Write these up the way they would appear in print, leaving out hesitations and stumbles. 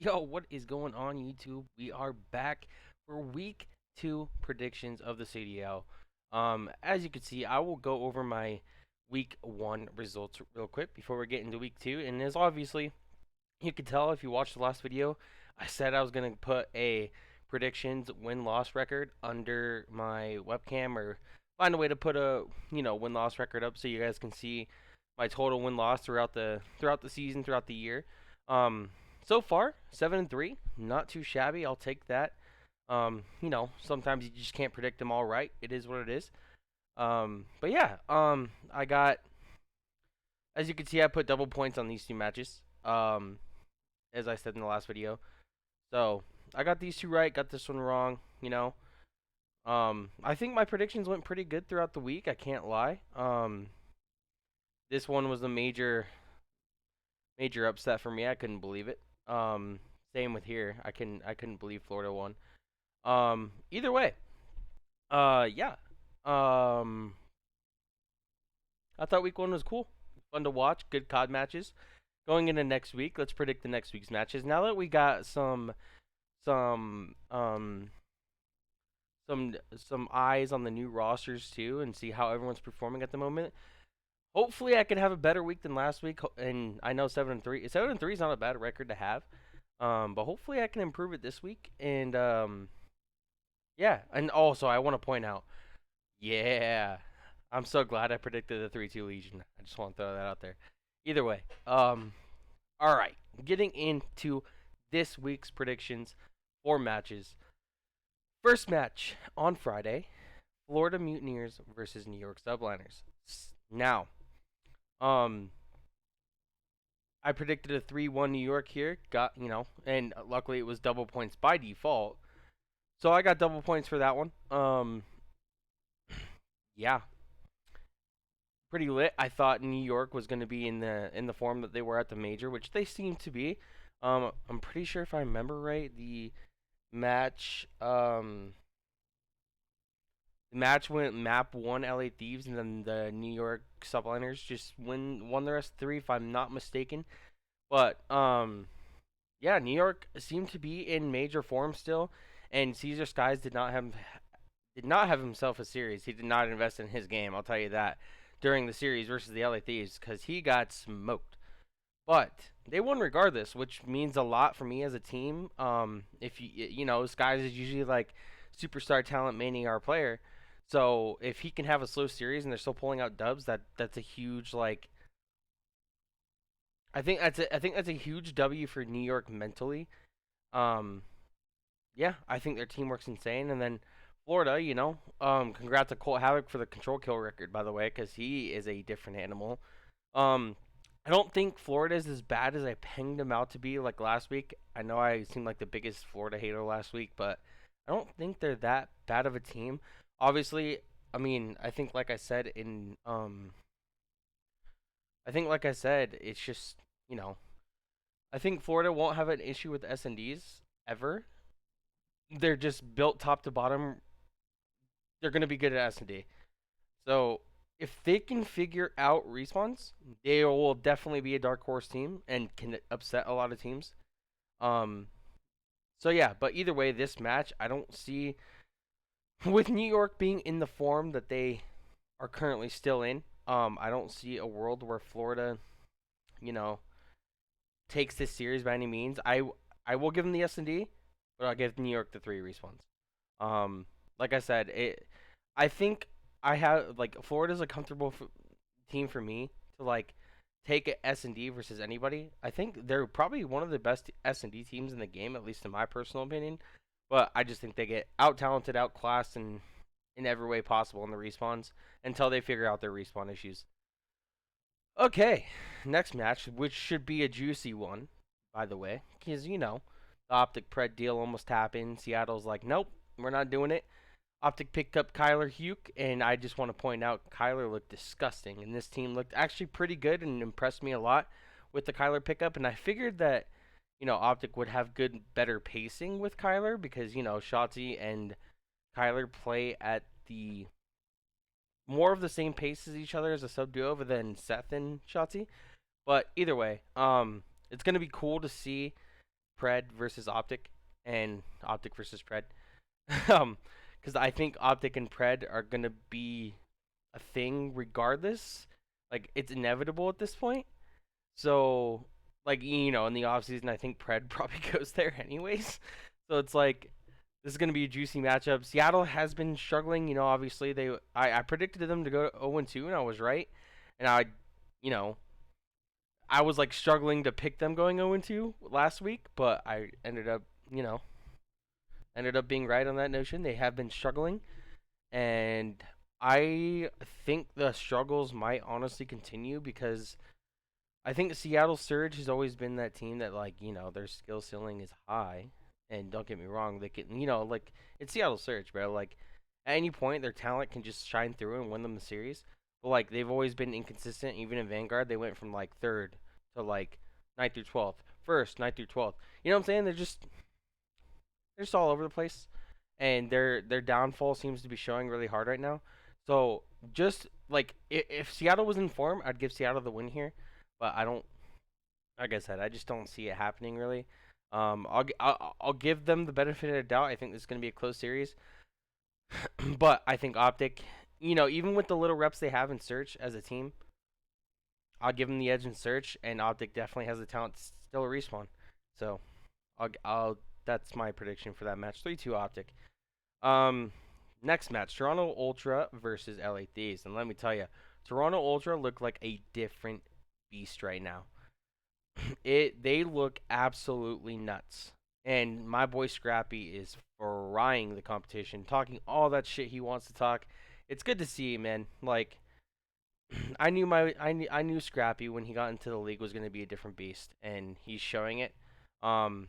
Yo, what is going on, YouTube? We are back for week 2 predictions of the CDL. As you can see, I will go over my week 1 results real quick before we get into week 2. And as obviously you can tell if you watched the last video, I said I was gonna put a predictions win-loss record under my webcam, or find a way to put a win-loss record up so you guys can see my total win-loss throughout the season, throughout the year. Um, so far 7-3, not too shabby. I'll take that. Sometimes you just can't predict them all right. It is what it is. But yeah, I got, as you can see, I put double points on these two matches. As I said in the last video. So I got these two right, got this one wrong. I think my predictions went pretty good throughout the week. I can't lie. This one was a major upset for me. I couldn't believe it. Same with here. I couldn't believe Florida won. Either way. Yeah. Um, I thought week 1 was cool, fun to watch, good COD matches. Going into next week, let's predict the next week's matches. Now that we got some um some eyes on the new rosters too, and see how everyone's performing at the moment. Hopefully, I can have a better week than last week. And I know 7-3. 7-3 is not a bad record to have. But hopefully, I can improve it this week. And yeah. And also, I want to point out, yeah, I'm so glad I predicted the 3-2 Legion. I just want to throw that out there. Either way, all right, getting into this week's predictions for matches. First match on Friday, Florida Mutineers versus New York Subliners. Now, um, I predicted a 3-1 New York here. And luckily it was double points by default. So I got double points for that one. Yeah, pretty lit. I thought New York was going to be in the form that they were at the major, which they seem to be. I'm pretty sure if I remember right, match um the match went map 1 LA Thieves, and then the New York Subliners just won the rest 3 if I'm not mistaken. But yeah, New York seemed to be in major form still, and Caesar Skies did not have himself a series. He did not invest in his game, I'll tell you that, during the series versus the LA Thieves, cuz he got smoked. But they won regardless, which means a lot for me as a team. If Skies is usually like superstar talent maining our player. So if he can have a slow series and they're still pulling out dubs, that's a huge, like, I think that's a huge W for New York mentally. Um, yeah, I think their teamwork's insane. And then Florida, congrats to Colt Havoc for the control kill record, by the way, because he is a different animal. Um, I don't think Florida is as bad as I pinged them out to be like last week. I know I seemed like the biggest Florida hater last week, but I don't think they're that bad of a team. Obviously, I mean, I think like I said, it's just, I think Florida won't have an issue with SNDs ever. They're just built top to bottom. They're going to be good at S&D. So if they can figure out respawns, they will definitely be a dark horse team and can upset a lot of teams. Um, so yeah, but either way, this match I don't see, with New York being in the form that they are currently still in. I don't see a world where Florida, you know, takes this series by any means. I will give them the S&D, but I'll give New York the 3 respawns. Like I said, I think I have, like, Florida's a comfortable team for me to, like, take a S&D versus anybody. I think they're probably one of the best S&D teams in the game, at least in my personal opinion. But I just think they get out talented, outclassed, and in every way possible in the respawns until they figure out their respawn issues. Okay, next match, which should be a juicy one, by the way, because the Optic Pred deal almost happened. Seattle's like, nope, we're not doing it. Optic picked up Kyler Huke, and I just want to point out Kyler looked disgusting, and this team looked actually pretty good and impressed me a lot with the Kyler pickup. And I figured that Optic would have better pacing with Kyler because Shotzi and Kyler play at the more of the same pace as each other as a sub duo than Seth and Shotzi. But either way, it's gonna be cool to see Pred versus Optic and Optic versus Pred. um, because I think Optic and Pred are gonna be a thing regardless. Like it's inevitable at this point. So like in the off season, I think Pred probably goes there anyways. So it's like this is gonna be a juicy matchup. Seattle has been struggling. Obviously I predicted them to go 0-2, and I was right. And you know, I was like struggling to pick them going 0-2 last week, but I ended up being right on that notion. They have been struggling, and I think the struggles might honestly continue because I think Seattle Surge has always been that team that their skill ceiling is high. And don't get me wrong, they can like it's Seattle Surge, bro. Like at any point their talent can just shine through and win them the series. But like they've always been inconsistent. Even in Vanguard, they went from like third to like 9th through 12th, first 9th through 12th. You know what I'm saying? They're just all over the place, and their downfall seems to be showing really hard right now. So just like if Seattle was in form, I'd give Seattle the win here, but I don't. Like I said, I just don't see it happening really. I'll give them the benefit of the doubt. I think this is gonna be a close series, but I think Optic, even with the little reps they have in Search as a team, I'll give them the edge in Search, and Optic definitely has the talent to still respawn. So I'll that's my prediction for that match. 3-2 Optic. Um, Next match, Toronto Ultra versus LA Thieves, and let me tell you, Toronto Ultra look like a different beast right now. They look absolutely nuts, and my boy Scrappy is frying the competition, talking all that shit he wants to talk. It's good to see, man. Like I knew Scrappy when he got into the league was going to be a different beast, and he's showing it. Um,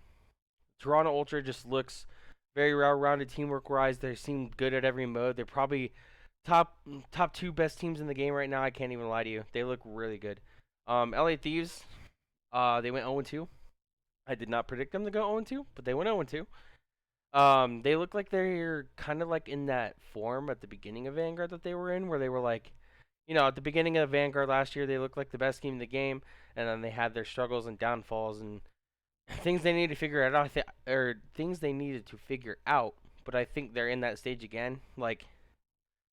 Toronto Ultra just looks very well-rounded teamwork wise. They seem good at every mode. They're probably top top two best teams in the game right now. I can't even lie to you. They look really good. LA Thieves, they went 0-2. I did not predict them to go 0-2, but they went 0-2. They look like they're kind of like in that form at the beginning of Vanguard that they were in, where they were like, at the beginning of Vanguard last year, they looked like the best team in the game, and then they had their struggles and downfalls and things they need to figure out, or things they needed to figure out. But I think they're in that stage again. Like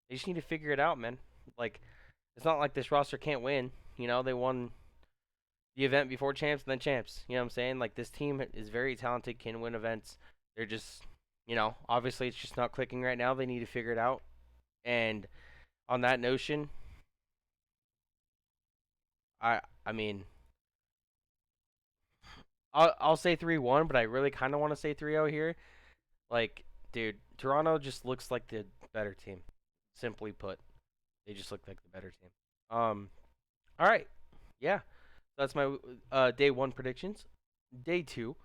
they just need to figure it out, man. Like it's not like this roster can't win. They won the event before champs and then champs. You know what I'm saying? Like this team is very talented, can win events. They're just, obviously it's just not clicking right now. They need to figure it out. And on that notion, I mean, I'll say 3-1, but I really kind of want to say 3-0 here. Like, dude, Toronto just looks like the better team. Simply put, they just look like the better team. All right, yeah, that's my day one predictions. Day two,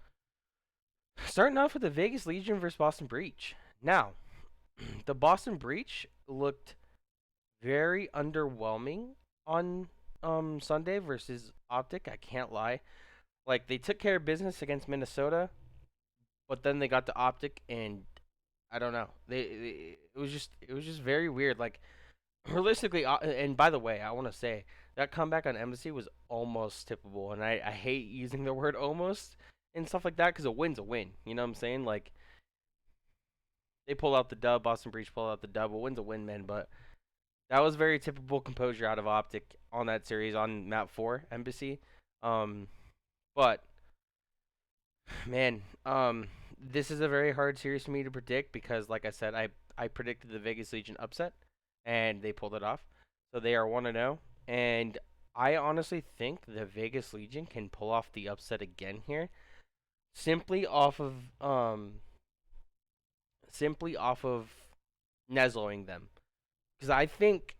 starting off with the Vegas Legion versus Boston Breach. Now, the Boston Breach looked very underwhelming on Sunday versus Optic. I can't lie. Like they took care of business against Minnesota, but then they got to Optic and I don't know. It was just very weird. Like realistically, and by the way, I want to say that comeback on Embassy was almost tippable, and I hate using the word almost and stuff like that because a win's a win. You know what I'm saying? Like they pull out the dub, Boston Breach pull out the dub. A win's a win, man. But that was very typical composure out of Optic on that series on map 4 Embassy. Um, but man, this is a very hard series for me to predict because, like I said, I predicted the Vegas Legion upset, and they pulled it off. So they are 1-0, and I honestly think the Vegas Legion can pull off the upset again here, simply off of simply off of Nezloing them, because I think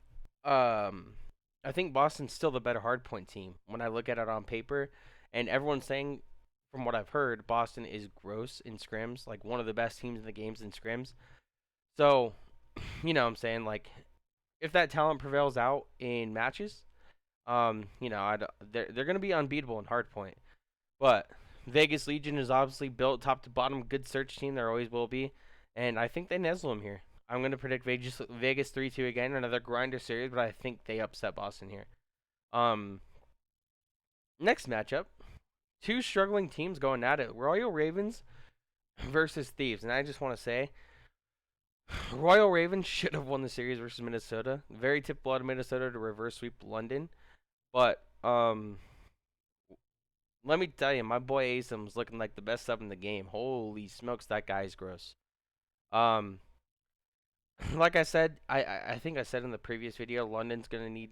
Boston's still the better hardpoint team when I look at it on paper, and everyone's saying from what I've heard, Boston is gross in scrims, like one of the best teams in the games in scrims. So, you know what I'm saying? Like, if that talent prevails out in matches, they're going to be unbeatable in hardpoint. But Vegas Legion is obviously built top to bottom, good search team. There always will be. And I think they nuzzle them here. I'm going to predict Vegas 3-2 again, another grinder series, but I think they upset Boston here. Um, Next matchup, two struggling teams going at it. Royal Ravens versus Thieves, and I just want to say, Royal Ravens should have won the series versus Minnesota. Very typical of Minnesota to reverse sweep London, but let me tell you, my boy Asim's looking like the best sub in the game. Holy smokes, that guy's gross. Um, like I said, I think I said in the previous video, London's gonna need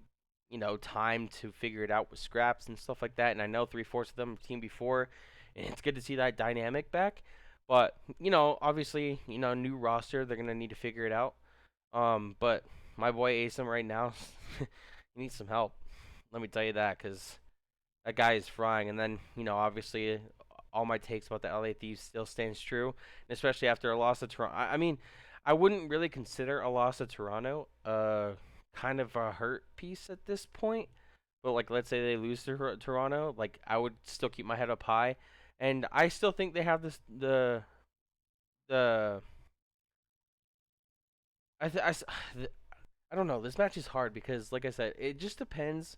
time to figure it out with scraps and stuff like that. And I know 3/4 of them have team before, and it's good to see that dynamic back. But obviously, new roster, they're gonna need to figure it out. But my boy Asim right now, he needs some help. Let me tell you that, because that guy is frying. And then, obviously, all my takes about the LA Thieves still stands true, and especially after a loss to Toronto. I mean, I wouldn't really consider a loss to Toronto kind of a hurt piece at this point. But like, let's say they lose to Toronto, like I would still keep my head up high, and I still think they have the I th- I, s- I don't know. This match is hard because, like I said, it just depends.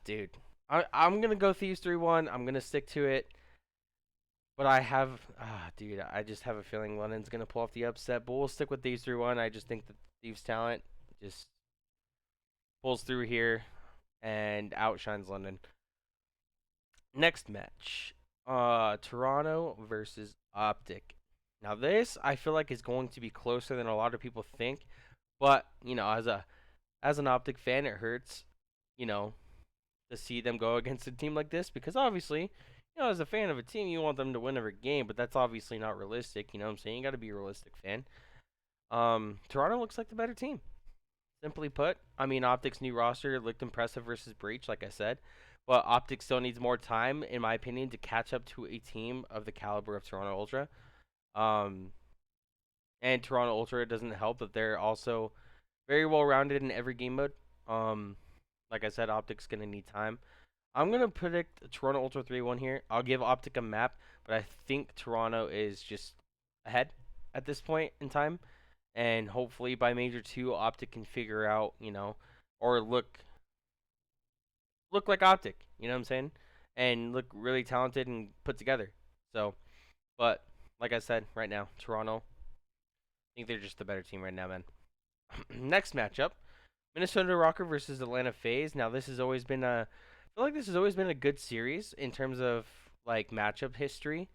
Dude, I'm gonna go Thieves 3-1. I'm gonna stick to it. But dude, I just have a feeling London's gonna pull off the upset. But we'll stick with Thieves 3-1. I just think that Thieves' talent just pulls through here and outshines London. Next match, Toronto versus Optic. Now this I feel like is going to be closer than a lot of people think, but as an Optic fan, it hurts, you know, to see them go against a team like this because obviously, as a fan of a team, you want them to win every game, but that's obviously not realistic. You know what I'm saying? You got to be a realistic fan. Toronto looks like the better team. Simply put, I mean, Optic's new roster looked impressive versus Breach, like I said, but Optic still needs more time, in my opinion, to catch up to a team of the caliber of Toronto Ultra. Um, and Toronto Ultra doesn't help that they're also very well rounded in every game mode. Um, like I said, Optic's gonna need time. I'm gonna predict Toronto Ultra 3-1 here. I'll give Optic a map, but I think Toronto is just ahead at this point in time, and hopefully by Major 2, Optic can figure out, or look like Optic. You know what I'm saying? And look really talented and put together. So, but like I said, right now, Toronto. I think they're just the better team right now, man. Next matchup, Minnesota Rocker versus Atlanta FaZe. Now this has always been I feel like this has always been a good series in terms of like matchup history.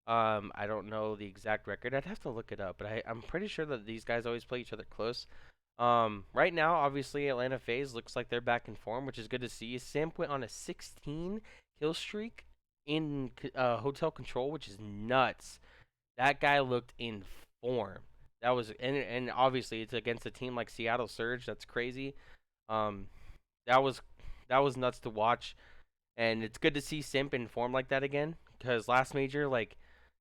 I don't know the exact record. I'd have to look it up, but I'm pretty sure that these guys always play each other close. Right now, obviously, Atlanta FaZe looks like they're back in form, which is good to see. Simp went on a 16 kill streak in Hotel Control, which is nuts. That guy looked in form. That was and obviously it's against a team like Seattle Surge. That's crazy. Um, that was that was nuts to watch, and it's good to see Simp in form like that again. Because last major, like,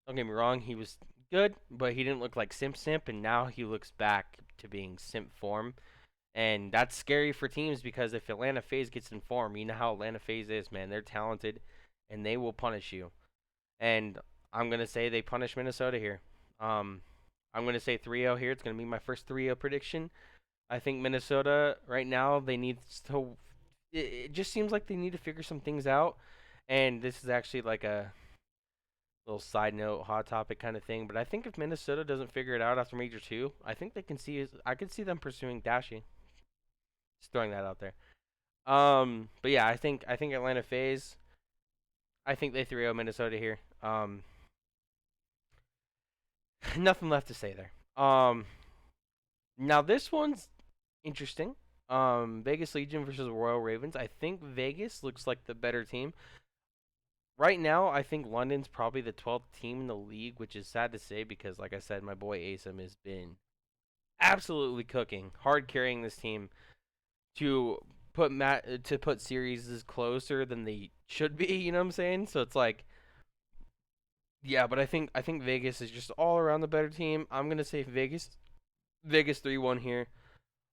don't get me wrong, he was good, but he didn't look like Simp, and now he looks back to being Simp form. And that's scary for teams because if Atlanta FaZe gets in form, you know how Atlanta FaZe is, man. They're talented, and they will punish you. And I'm gonna say they punish Minnesota here. Um, I'm gonna say 3-0 here. It's gonna be my first 3-0 prediction. I think Minnesota right now they need to. It just seems like they need to figure some things out. And this is actually like a little side note, hot topic kind of thing. But I think if Minnesota doesn't figure it out after Major 2, I think they can see. I could see them pursuing Dashi. Just throwing that out there. But yeah, I think Atlanta FaZe. I think they 3-0 Minnesota here. Nothing left to say there. Now this one's interesting. Vegas Legion versus Royal Ravens. I think Vegas looks like the better team. Right now, I think London's probably the 12th team in the league, which is sad to say because, like I said, my boy Asim has been absolutely cooking, hard carrying this team to put series closer than they should be. You know what I'm saying? So it's like, yeah, but I think Vegas is just all around the better team. I'm gonna say Vegas 3-1 here.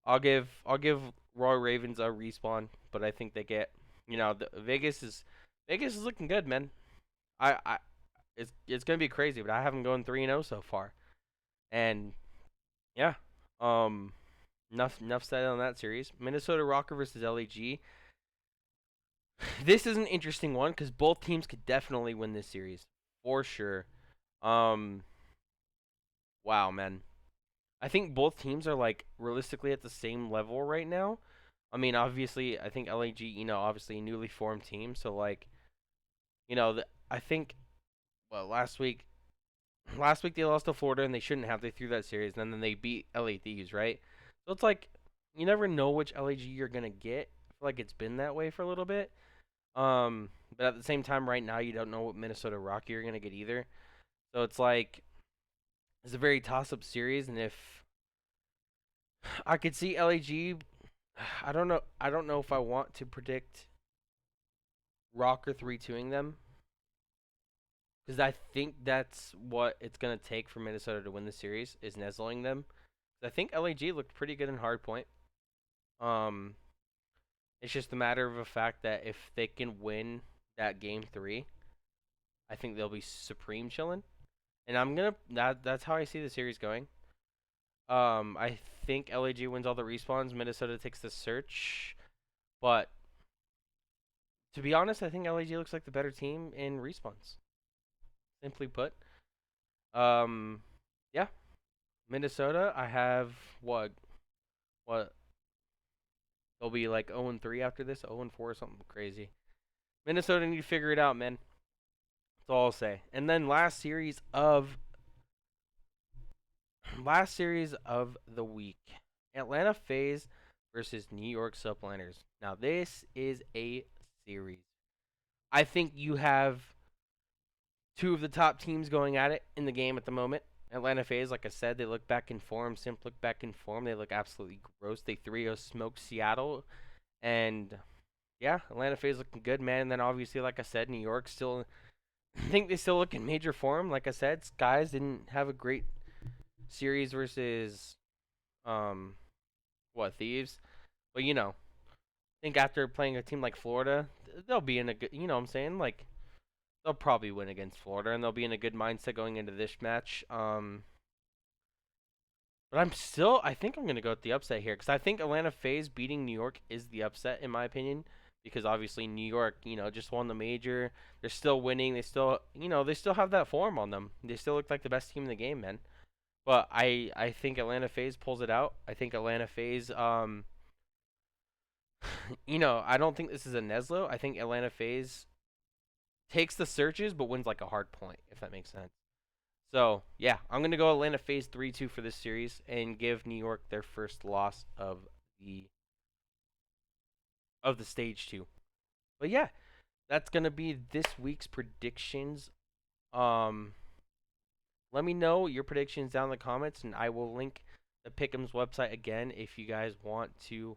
I'll give Royal Ravens a respawn, but I think they get Vegas is looking good, man. I it's gonna be crazy, but I have them going 3-0 so far, and yeah, um, enough said on that series. Minnesota Rocker versus LAG. This is an interesting one because both teams could definitely win this series for sure. Um, wow, man. I think both teams are like realistically at the same level right now. I mean, obviously, I think LAG, obviously a newly formed team, so like, I think well last week they lost to Florida and they shouldn't have. They threw that series and then they beat LA Thieves, right? So it's like you never know which LAG you're gonna get. I feel like it's been that way for a little bit. But at the same time, right now you don't know what Minnesota Rocky you're gonna get either. So it's like it's a very toss-up series, and if I could see LAG, I don't know. I don't know if I want to predict Rocker 3-2ing them because I think that's what it's gonna take for Minnesota to win the series is Nesling them. I think LAG looked pretty good in hardpoint. Um, it's just a matter of a fact that if they can win that game 3, I think they'll be supreme chilling. And that's how I see the series going. I think LAG wins all the respawns. Minnesota takes the search, but to be honest, I think LAG looks like the better team in respawns. Simply put, um, yeah, Minnesota. I have what they'll be like 0-3 after this, 0-4 or something crazy. Minnesota need to figure it out, man. That's all I'll say. And then last series of the week, Atlanta FaZe versus New York Subliners. Now this is a series. I think you have two of the top teams going at it in the game at the moment. Atlanta FaZe, like I said, they look back in form. Simp look back in form. They look absolutely gross. They 3-0 smoked Seattle. And yeah, Atlanta FaZe looking good, man. And then obviously, like I said, New York still, I think they still look in major form. Like I said, Skies didn't have a great series versus, um, Thieves. But, I think after playing a team like Florida, they'll be in a good, you know what I'm saying? Like, they'll probably win against Florida, and they'll be in a good mindset going into this match. But I think I'm going to go with the upset here because I think Atlanta FaZe beating New York is the upset, in my opinion. Because obviously New York, just won the major. They're still winning. They still have that form on them. They still look like the best team in the game, man. But I think Atlanta FaZe pulls it out. I think Atlanta FaZe, I don't think this is a Neslo. I think Atlanta FaZe takes the searches but wins like a hard point, if that makes sense. So yeah, I'm gonna go Atlanta FaZe 3-2 for this series and give New York their first loss the of the stage 2. But yeah, that's gonna be this week's predictions. Um, Let me know your predictions down in the comments, and I will link the Pick'ems website again if you guys want to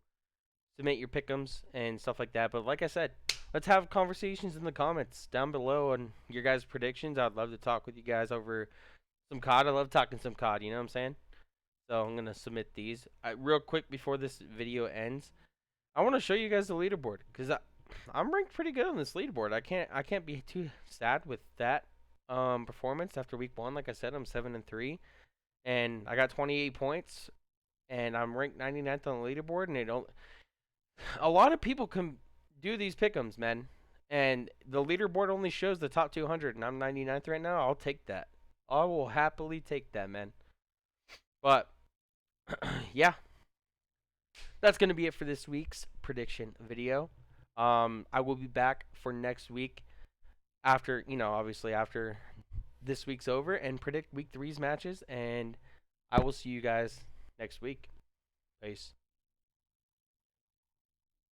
submit your pick'ems and stuff like that. But like I said, let's have conversations in the comments down below on your guys' predictions. I'd love to talk with you guys over some COD. I love talking some COD. You know what I'm saying? So I'm gonna submit these real quick before this video ends. I want to show you guys the leaderboard because I'm ranked pretty good on this leaderboard. I can't be too sad with that performance after week 1. Like I said, I'm 7-3, and I got 28 points, and I'm ranked 99th on the leaderboard. And a lot of people can do these pick'ems, man. And the leaderboard only shows the top 200, and I'm 99th right now. I'll take that. I will happily take that, man. But yeah, that's gonna be it for this week's prediction video. I will be back for next week after obviously after this week's over and predict week 3's matches, and I will see you guys next week. Peace.